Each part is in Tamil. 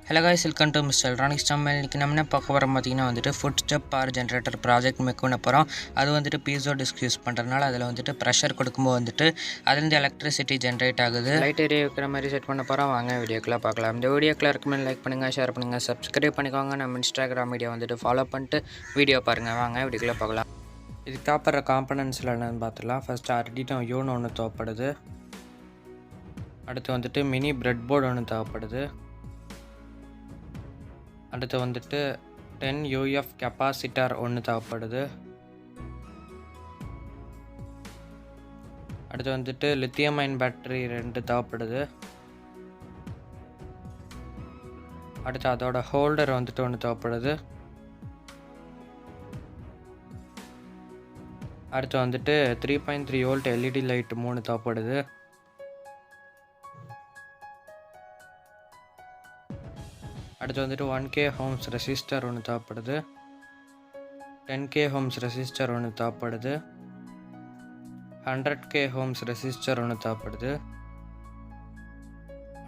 Hello guys, welcome to Mr. Electronics channel. இன்னைக்கு நம்ம என்ன பார்க்க போறோம் பார்த்தீங்கன்னா வந்துட்டு food step power generator project make பண்ண போகிறோம். அது வந்துட்டு பீசோ டிஸ்க் யூஸ் பண்ணுறதுனால அதில் வந்துட்டு ப்ரெஷர் கொடுக்கும்போது வந்துட்டு அதுலேருந்து எலக்ட்ரிசிட்டி ஜென்ரேட் ஆகுது. லைட் ஏரியா வைக்கிற மாதிரி செட் பண்ண போகிறோம். வாங்க வீடியோக்குள்ள பார்க்கலாம். இந்த வீடியோக்குள்ள இருக்கும்போது லைக் பண்ணுங்கள், ஷேர் பண்ணுங்கள், சப்ஸ்கிரைப் பண்ணிக்கோங்க. நம்ம இன்ஸ்டாகிராம் வீடியோ வந்துட்டு ஃபாலோ பண்ணிட்டு வீடியோ பாருங்கள். வாங்க வீடியோக்குள்ள பார்க்கலாம். இது காப்பற காம்பனன்ட்ஸில் என்னென்னு பார்த்துக்கலாம். ஃபஸ்ட்டு Arduino யூன்னு ஒன்று தேவைப்படுது. அடுத்து வந்துட்டு மினி பிரெட் போர்டு ஒன்று தேவைப்படுது. அடுத்து வந்துட்டு 10 UF கெப்பாசிட்டர் ஒன்று தேவைப்படுது. அடுத்து வந்துட்டு லித்தியம் அயன் பேட்டரி 2 தேவைப்படுது. அடுத்து அதோட ஹோல்டர் வந்துட்டு ஒன்று தேவைப்படுது. அடுத்து வந்துட்டு 3.3 வோல்ட் LED லைட் 3 தேவைப்படுது. அடுத்து வந்துட்டு 1K ஹோம்ஸ் ரெசிஸ்டர் ஒன்று தேவைப்படுது. 10K ஹோம்ஸ் ரெசிஸ்டர் ஒன்று தேவைப்படுது. 100K ஹோம்ஸ் ரெசிஸ்டர் ஒன்று தேவைப்படுது.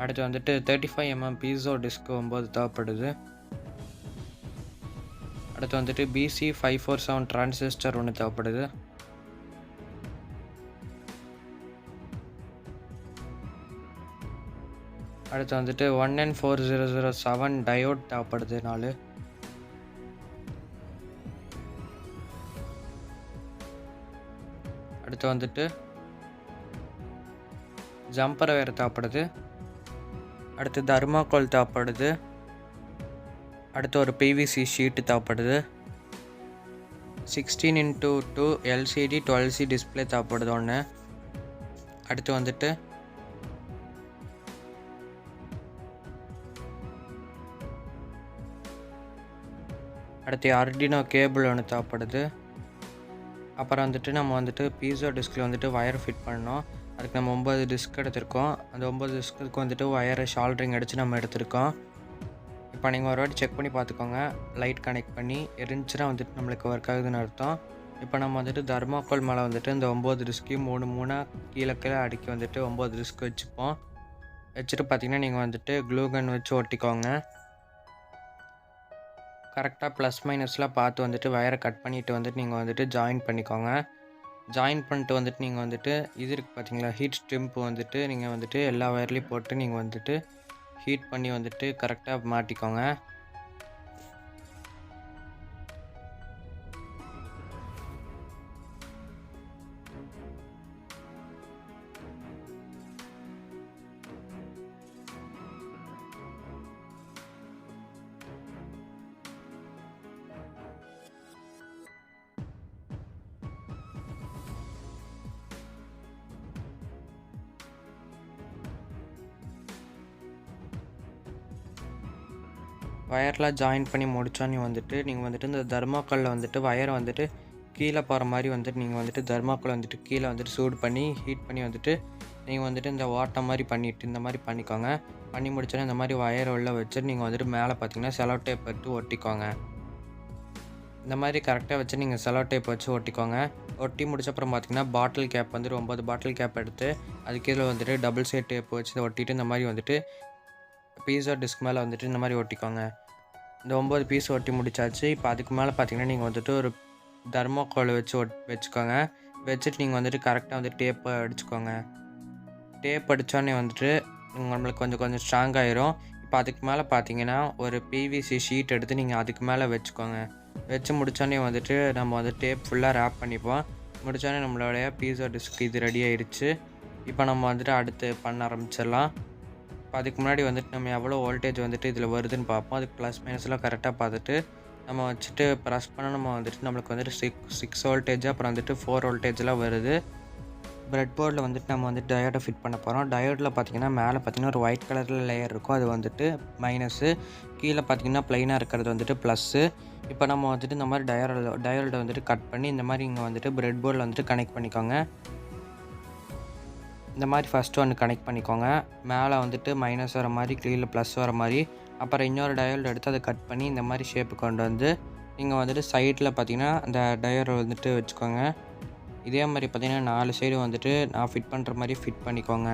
அடுத்து வந்துட்டு 35mm பீசோ டிஸ்க் 9 தேவைப்படுது. அடுத்து வந்துட்டு BC547 டிரான்சிஸ்டர் ஒன்று தேவைப்படுது. அடுத்து வந்துட்டு 1N4007 டயோட் தேவைப்படுது 4. அடுத்து வந்துட்டு ஜம்பர் வேறு தேவைப்படுது. அடுத்து தர்மாக்கோல் தேவைப்படுது. அடுத்து ஒரு PVC ஷீட்டு தேவைப்படுது. 16x2 LCD 12C டிஸ்பிளே தேவைப்படுது ஒன்று. அடுத்து வந்துட்டு அடுத்து Arduino கேபிள் ஒன்று தேவைப்படுது. அப்புறம் வந்துட்டு நம்ம வந்துட்டு பீசோ டிஸ்கில் வந்துட்டு வயர் ஃபிட் பண்ணோம். அதுக்கு நம்ம 9 டிஸ்க் எடுத்திருக்கோம். அந்த 9 டிஸ்க்கு வந்துட்டு வயரை ஷால்ட்ரிங் அடித்து நம்ம எடுத்திருக்கோம். இப்போ நீங்கள் ஒரு வாட்டி செக் பண்ணி பார்த்துக்கோங்க. லைட் கனெக்ட் பண்ணி இருந்துச்சுன்னா வந்துட்டு நம்மளுக்கு ஒர்க் ஆகுதுன்னு அர்த்தம். இப்போ நம்ம வந்துட்டு தர்மாக்கோல் மேலே வந்துட்டு இந்த 9 டிஸ்க்கையும் 3 கீழே அடுக்கி வந்துட்டு 9 டிஸ்க் வச்சுப்போம். வச்சுட்டு பார்த்திங்கன்னா நீங்கள் வந்துட்டு க்ளூ கன் வச்சு ஒட்டிக்கோங்க. கரெக்டாக ப்ளஸ் மைனஸ்லாம் பார்த்து வந்துட்டு வயரை கட் பண்ணிவிட்டு வந்துட்டு நீங்கள் வந்துட்டு ஜாயின் பண்ணிக்கோங்க. ஜாயின் பண்ணிட்டு வந்துட்டு நீங்கள் வந்துட்டு இது இருக்குது பார்த்தீங்களா, ஹீட் ஸ்ட்ரிம்ப் வந்துட்டு நீங்கள் வந்துட்டு எல்லா வயர்லேயும் போட்டு நீங்கள் வந்துட்டு ஹீட் பண்ணி வந்துட்டு கரெக்டாக மாட்டிக்கோங்க. வயர்லாம் ஜாயின் பண்ணி முடித்தோன்னே வந்துட்டு நீங்கள் வந்துட்டு இந்த தர்மாக்கோலில் வந்துட்டு வயரை வந்துட்டு கீழே போகிற மாதிரி வந்துட்டு நீங்கள் வந்துட்டு தர்மாக்கோல் வந்துட்டு கீழே வந்துட்டு சூடு பண்ணி ஹீட் பண்ணி வந்துட்டு நீங்கள் வந்துட்டு இந்த வாட்டர் மாதிரி பண்ணிவிட்டு இந்த மாதிரி பண்ணிக்கோங்க. பண்ணி முடிச்சோன்னே இந்த மாதிரி வயரை உள்ள வச்சுட்டு நீங்கள் வந்துட்டு மேலே பார்த்தீங்கன்னா செலோ டேப் எடுத்து ஒட்டிக்கோங்க. இந்த மாதிரி கரெக்டாக வச்சு நீங்கள் செலோ டேப் வச்சு ஒட்டிக்கோங்க. ஒட்டி முடிச்சப்பறம் பார்த்தீங்கன்னா பாட்டில் கேப் வந்துட்டு 9 பாட்டில் கேப் எடுத்து அது கீழே வந்துட்டு டபுள் சைட் டேப் வச்சு ஒட்டிட்டு இந்த மாதிரி வந்துட்டு பீஸோ டிஸ்க் மேலே வந்துட்டு இந்த மாதிரி ஒட்டிக்கோங்க. இந்த 9 பீஸ் ஒட்டி முடிச்சாச்சு. இப்போ அதுக்கு மேலே பார்த்தீங்கன்னா நீங்கள் வந்துட்டு ஒரு தர்மாக்கோலை வச்சு வச்சுக்கோங்க. வச்சுட்டு நீங்கள் வந்துட்டு கரெக்டாக வந்துட்டு டேப்பை அடிச்சுக்கோங்க. டேப் அடித்தோடனே வந்துட்டு நம்மளுக்கு கொஞ்சம் ஸ்ட்ராங் ஆயிரும். இப்போ அதுக்கு மேலே பார்த்தீங்கன்னா ஒரு PVC ஷீட் எடுத்து நீங்கள் அதுக்கு மேலே வச்சுக்கோங்க. வச்சு முடித்தோடனே வந்துட்டு நம்ம வந்து டேப் ஃபுல்லாக ரேப் பண்ணிப்போம். முடித்தோடனே நம்மளுடைய பீஸோ டிஸ்க் இது ரெடி ஆயிடுச்சு. இப்போ நம்ம வந்துட்டு அடுத்து பண்ண ஆரம்பிச்சிடலாம். இப்போ அதுக்கு முன்னாடி வந்துட்டு நம்ம எவ்வளோ வோல்டேஜ் வந்துட்டு இதில் வருதுன்னு பார்ப்போம். அதுக்கு ப்ளஸ் மைனஸ்லாம் கரெக்டாக பார்த்துட்டு நம்ம வச்சுட்டு ப்ரெஸ் பண்ண நம்ம வந்துட்டு நம்மளுக்கு வந்துட்டு 6 வோல்டேஜ் அப்புறம் வந்துட்டு 4 வோல்டேஜ்லாம் வருது. பிரெட் போர்டில் வந்துட்டு நம்ம வந்துட்டு டயோடை ஃபிட் பண்ண போகிறோம். டயோடில் பார்த்திங்கன்னா மேலே பார்த்திங்கன்னா ஒரு ஒயிட் கலரில் லேயர் இருக்கும், அது வந்துட்டு மைனஸு. கீழே பார்த்திங்கன்னா ப்ளைனாக இருக்கிறது வந்துட்டு ப்ளஸ்ஸு. இப்போ நம்ம வந்துட்டு இந்த மாதிரி டயோடை வந்துட்டு கட் பண்ணி இந்த மாதிரி இங்கே வந்துட்டு பிரெட் போர்டில் வந்துட்டு கனெக்ட் பண்ணிக்கோங்க. இந்த மாதிரி ஃபஸ்ட்டு ஒன்று கனெக்ட் பண்ணிக்கோங்க. மேலே வந்துட்டு மைனஸ் வர மாதிரி கீழே ப்ளஸ் வர மாதிரி. அப்புறம் இன்னொரு டயோடு எடுத்து அதை கட் பண்ணி இந்த மாதிரி ஷேப்பு கொண்டு வந்து நீங்கள் வந்துட்டு சைடில் பார்த்தீங்கன்னா அந்த டயோடை வந்துட்டு வச்சுக்கோங்க. இதே மாதிரி பார்த்தீங்கன்னா 4 சைடு வந்துட்டு நான் ஃபிட் பண்ணுற மாதிரி ஃபிட் பண்ணிக்கோங்க.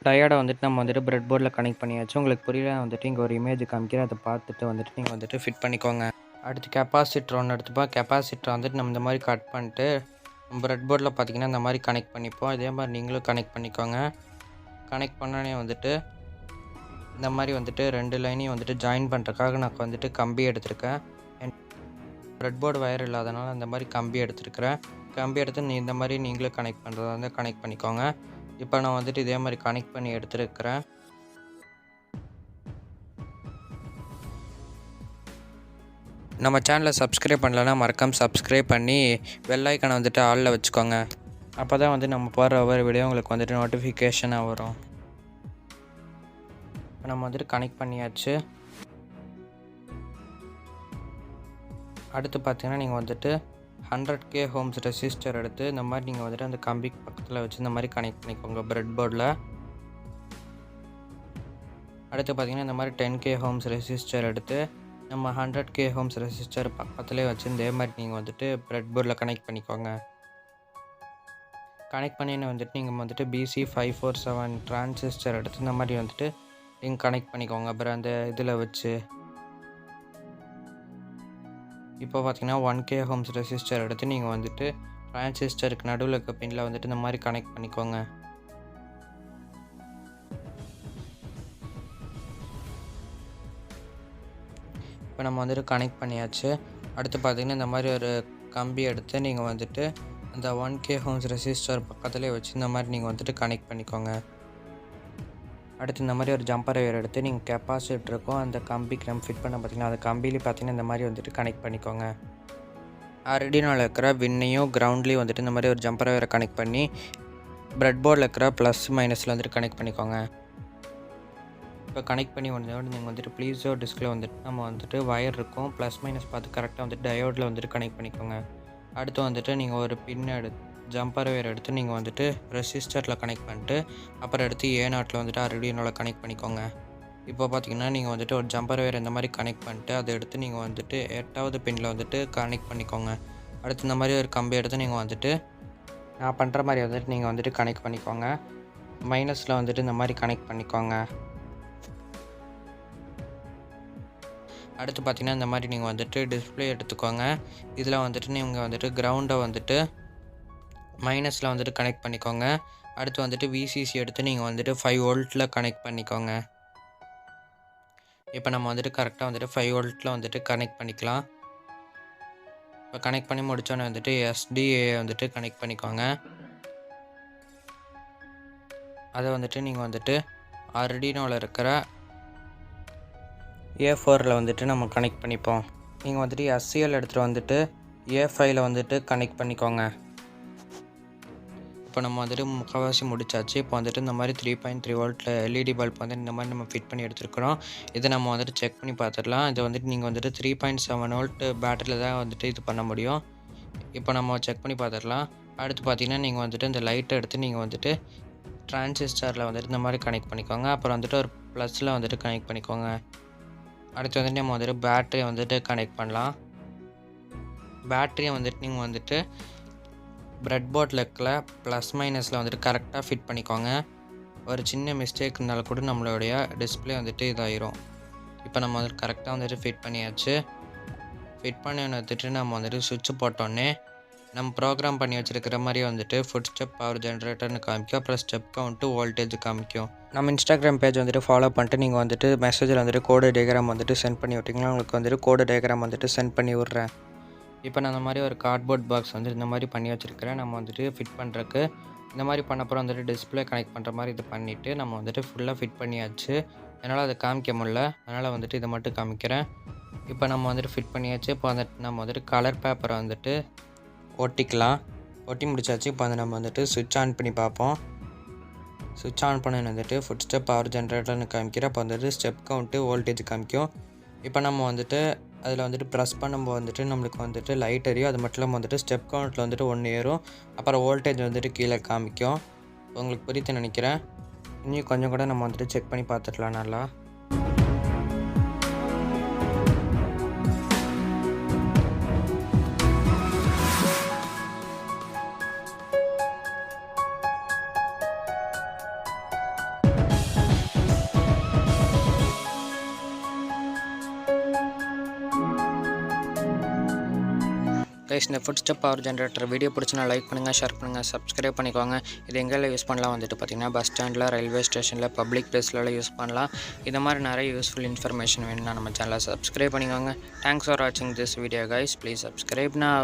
டயர்டை வந்துட்டு நம்ம வந்துட்டு பிரெட் போர்டில் கனெக்ட் பண்ணியாச்சு. உங்களுக்கு புரியல வந்துட்டு இங்கே ஒரு இமேஜ் காமிக்கிறேன், அதை பார்த்துட்டு வந்துட்டு நீங்கள் வந்துட்டு ஃபிட் பண்ணிக்கோங்க. அடுத்து கெப்பாசிட்டர் ஒன்று எடுத்துப்போம். கெப்பாசிட்டர் வந்துட்டு நம்ம இந்த மாதிரி கட் பண்ணிட்டு பிரெட் போர்டில் பார்த்தீங்கன்னா இந்த மாதிரி கனெக்ட் பண்ணிப்போம். இதே மாதிரி நீங்களும் கனெக்ட் பண்ணிக்கோங்க. கனெக்ட் பண்ணோடனே வந்துட்டு இந்த மாதிரி வந்துட்டு 2 லைனையும் வந்துட்டு ஜாயின் பண்ணுறதுக்காக நான் வந்துட்டு கம்பி எடுத்திருக்கேன். பிரெட் போர்டு வயர் இல்லாதனால அந்த மாதிரி கம்பி எடுத்துருக்கிறேன். கம்பி எடுத்து இந்த மாதிரி நீங்களும் கனெக்ட் பண்ணுறதா வந்து கனெக்ட் பண்ணிக்கோங்க. இப்போ நான் வந்துட்டு இதே மாதிரி கனெக்ட் பண்ணி எடுத்துருக்கிறேன். நம்ம சேனலை சப்ஸ்கிரைப் பண்ணலன்னா மறக்காம சப்ஸ்கிரைப் பண்ணி பெல் ஐக்கானை வந்துட்டு ஆலில் வச்சுக்கோங்க. அப்போ தான் வந்து நம்ம போடுற ஒவ்வொரு வீடியோ உங்களுக்கு வந்துட்டு நோட்டிஃபிகேஷனாக வரும். இப்போ நம்ம வந்துட்டு கனெக்ட் பண்ணியாச்சு. அடுத்து பார்த்தீங்கன்னா நீங்கள் வந்துட்டு 100K ஹோம்ஸ் ரெசிஸ்டர் எடுத்து இந்த மாதிரி நீங்கள் வந்துட்டு அந்த கம்பிக்கு பக்கத்தில் வச்சு இந்த மாதிரி கனெக்ட் பண்ணிக்கோங்க பிரெட் போர்டில். அடுத்து பார்த்தீங்கன்னா இந்த மாதிரி 10K ஹோம்ஸ் ரெசிஸ்டர் எடுத்து நம்ம 100K ஹோம்ஸ் ரெசிஸ்டர் பக்கத்துலேயே வச்சு இதே மாதிரி நீங்கள் வந்துட்டு பிரெட் போர்டில் கனெக்ட் பண்ணிக்கோங்க. கனெக்ட் பண்ணி வந்துட்டு நீங்கள் வந்துட்டு BC547 டிரான்சிஸ்டர் எடுத்து இந்த மாதிரி வந்துட்டு நீங்கள் கனெக்ட் பண்ணிக்கோங்க. அப்புறம் அந்த இதில் வச்சு இப்போ பார்த்தீங்கன்னா 1K ஹோம்ஸ் ரெசிஸ்டர் எடுத்து நீங்கள் வந்துட்டு டிரான்சிஸ்டருக்கு நடுவில் இருக்க பின்னில் வந்துட்டு இந்த மாதிரி கனெக்ட் பண்ணிக்கோங்க. இப்போ நம்ம வந்துட்டு கனெக்ட் பண்ணியாச்சு. அடுத்து பார்த்தீங்கன்னா இந்த மாதிரி ஒரு கம்பி எடுத்து நீங்கள் வந்துட்டு அந்த 1K ஹோம்ஸ் ரெசிஸ்டர் பக்கத்துலேயே வச்சு இந்த மாதிரி நீங்கள் வந்துட்டு கனெக்ட் பண்ணிக்கோங்க. அடுத்து இந்த மாதிரி ஒரு ஜம்பர் ஒயர் எடுத்து நீங்கள் கெப்பாசிட்டர் இருக்கும் அந்த கம்பிக்கு நம்ம ஃபிட் பண்ண பார்த்தீங்கன்னா அந்த கம்பியிலே பார்த்தீங்கன்னா இந்த மாதிரி வந்துட்டு கனெக்ட் பண்ணிக்கோங்க. ஆர்டினோவில் இருக்கிற வின்னையும் கிரவுண்ட்லேயும் வந்துட்டு இந்த மாதிரி ஒரு ஜம்பர் ஒயரை கனெக்ட் பண்ணி பிரெட் போர்டில் இருக்கிற ப்ளஸ் மைனஸில் வந்துட்டு கனெக்ட் பண்ணிக்கோங்க. இப்போ கனெக்ட் பண்ணி வந்தோட நீங்கள் வந்துட்டு ப்ளீஸோ டிஸ்கில் வந்துட்டு நம்ம வந்துட்டு வயர் இருக்கும் ப்ளஸ் மைனஸ் பார்த்து கரெக்டாக வந்துட்டு டயோடில் வந்துட்டு கனெக்ட் பண்ணிக்கோங்க. அடுத்து வந்துட்டு நீங்கள் ஒரு பின் ஜம்பர் ஒயர் எடுத்து நீங்கள் வந்துட்டு ரெசிஸ்டரில் கனெக்ட் பண்ணிட்டு அப்புறம் எடுத்து A0 வந்துட்டு ஆர்டினோவில் கனெக்ட் பண்ணிக்கோங்க. இப்போ பார்த்தீங்கன்னா நீங்கள் வந்துட்டு ஒரு ஜம்பர் ஒயர் இந்த மாதிரி கனெக்ட் பண்ணிட்டு அதை எடுத்து நீங்கள் வந்துட்டு 8வது பின்னில் வந்துட்டு கனெக்ட் பண்ணிக்கோங்க. அடுத்து இந்த மாதிரி ஒரு கம்பி எடுத்து நீங்கள் வந்துட்டு நான் பண்ணுற மாதிரி வந்துட்டு நீங்கள் வந்துட்டு கனெக்ட் பண்ணிக்கோங்க. மைனஸில் வந்துட்டு இந்த மாதிரி கனெக்ட் பண்ணிக்கோங்க. அடுத்து பார்த்தீங்கன்னா இந்த மாதிரி நீங்கள் வந்துட்டு டிஸ்பிளே எடுத்துக்கோங்க. இதில் வந்துட்டு நீங்கள் வந்துட்டு கிரவுண்டை வந்துட்டு மைனஸில் வந்துட்டு கனெக்ட் பண்ணிக்கோங்க. அடுத்து வந்துட்டு VCC எடுத்து நீங்கள் வந்துட்டு 5 வோல்ட்டில் கனெக்ட் பண்ணிக்கோங்க. இப்போ நம்ம வந்துட்டு கரெக்டாக வந்துட்டு 5 வோல்ட்டில் வந்துட்டு கனெக்ட் பண்ணிக்கலாம். இப்போ கனெக்ட் பண்ணி முடித்தோன்னே வந்துட்டு SDA வந்துட்டு கனெக்ட் பண்ணிக்கோங்க. அதை வந்துட்டு நீங்கள் வந்துட்டு ஆர்டினோவில் இருக்கிற A4 வந்துட்டு நம்ம கனெக்ட் பண்ணிப்போம். நீங்கள் வந்துட்டு SCL எடுத்துகிட்டு வந்துட்டு A5 வந்துட்டு கனெக்ட் பண்ணிக்கோங்க. இப்போ நம்ம வந்துட்டு முக்கால்வாசி முடிச்சாச்சு. இப்போ வந்துட்டு இந்த மாதிரி 3.3 வோல்ட்டில் LED பல்ப் வந்து இந்த மாதிரி நம்ம ஃபிட் பண்ணி எடுத்துருக்குறோம். இதை நம்ம வந்துட்டு செக் பண்ணி பார்த்துடலாம். இது வந்துட்டு நீங்கள் வந்துட்டு 3.7 வோல்ட் பேட்டரியில் தான் வந்துட்டு இது பண்ண முடியும். இப்போ நம்ம செக் பண்ணி பார்த்துடலாம். அடுத்து பார்த்தீங்கன்னா நீங்கள் வந்துட்டு இந்த லைட்டை எடுத்து நீங்கள் வந்துட்டு டிரான்சிஸ்டரில் வந்துட்டு இந்த மாதிரி கனெக்ட் பண்ணிக்கோங்க. அப்புறம் வந்துட்டு ஒரு ப்ளஸில் வந்துட்டு கனெக்ட் பண்ணிக்கோங்க. அடுத்து வந்துட்டு நம்ம வந்துட்டு பேட்டரியை வந்துட்டு கனெக்ட் பண்ணலாம். பேட்டரியை வந்துட்டு நீங்கள் வந்துட்டு பிரெட் போர்டில் இருக்கிற ப்ளஸ் மைனஸில் வந்துட்டு கரெக்டாக ஃபிட் பண்ணிக்கோங்க. ஒரு சின்ன மிஸ்டேக் இருந்தாலும் கூட நம்மளுடைய டிஸ்பிளே வந்துட்டு இதாயிரும். இப்போ நம்ம வந்துட்டு கரெக்டாக வந்துட்டு ஃபிட் பண்ணியாச்சு. ஃபிட் பண்ணி வந்துட்டு நம்ம வந்துட்டு சுவிட்ச் போட்டோன்னே நம்ம ப்ரோக்ராம் பண்ணி வச்சுருக்கிற மாதிரி வந்துட்டு ஃபுட் ஸ்டெப் பவர் ஜென்ரேட்டர்னு காமிக்கும். அப்புறம் ஸ்டெப் கவுண்ட்டு வோல்டேஜ் காமிக்கும். நம்ம இன்ஸ்டாகிராம் பேஜ் வந்துட்டு ஃபாலோ பண்ணிட்டு நீங்கள் வந்துட்டு மெசேஜில் வந்துட்டு கோடு டயக்ராம் வந்துட்டு சென்ட் பண்ணி விட்டிங்கன்னா உங்களுக்கு வந்துட்டு கோடு டயக்ராம் வந்துட்டு சென்ட் பண்ணி விட்றேன். இப்போ நான் இந்த மாதிரி ஒரு கார்ட்போர்ட் பாக்ஸ் வந்து இந்த மாதிரி பண்ணி வச்சுருக்கிறேன். நம்ம வந்துட்டு ஃபிட் பண்ணுறதுக்கு இந்த மாதிரி பண்ணப்பறம் வந்துட்டு டிஸ்பிளே கனெக்ட் பண்ணுற மாதிரி இது பண்ணிவிட்டு நம்ம வந்துட்டு ஃபுல்லாக ஃபிட் பண்ணியாச்சு. என்னால் அதை காமிக்க முடியல, அதனால் வந்துட்டு இதை மட்டும் காமிக்கிறேன். இப்போ நம்ம வந்துட்டு ஃபிட் பண்ணியாச்சு. இப்போ வந்துட்டு நம்ம வந்துட்டு கலர் பேப்பரை வந்துட்டு ஒட்டிக்கலாம். ஒட்டி முடிச்சாச்சு. இப்போ வந்து நம்ம வந்துட்டு சுவிட்ச் ஆன் பண்ணி பார்ப்போம். சுவிட்ச் ஆன் பண்ணி வந்துட்டு ஃபுட் ஸ்டெப் பவர் ஜென்ரேட்டர்னு காமிக்கிறேன். அப்போ வந்துட்டு ஸ்டெப் கவுண்ட்டு வோல்டேஜ் காமிக்கும். இப்போ நம்ம வந்துட்டு அதில் வந்துட்டு ப்ரெஸ் பண்ணும்போது வந்துட்டு நம்மளுக்கு வந்துட்டு லைட் எரியும். அது மட்டும் இல்லாமல் வந்துட்டு ஸ்டெப் கவுண்ட்டில் வந்துட்டு 1 ஏறும். அப்புறம் வோல்டேஜ் வந்துட்டு கீழே காமிக்கும். உங்களுக்கு புரியுது நினைக்கிறேன். இன்னும் கொஞ்சம் கூட நம்ம வந்துட்டு செக் பண்ணி பார்த்துக்கலாம் நல்லா. கைஸ் இந்த foot step power generator video பிடிச்சினா லைக் பண்ணுங்கள், ஷேர் பண்ணுங்கள், சப்ஸ்கிரைப் பண்ணிக்கோங்க. இது எங்கெல்லாம் யூஸ் பண்ணலாம் வந்துட்டு பார்த்தீங்கன்னா பஸ் ஸ்டாண்டில், ரயில்வே ஸ்டேஷனில், பப்ளிக் பிளேஸ்லலாம் யூஸ் பண்ணலாம். இந்த மாதிரி நிறைய யூஸ்ஃபுல் இன்ஃபர்மேஷன் வேணும்னா நம்ம சேனலை சப்ஸ்கிரைப் பண்ணிக்கோங்க. தேங்க்ஸ் ஃபார் வாட்சிங் this video guys. Please subscribe now.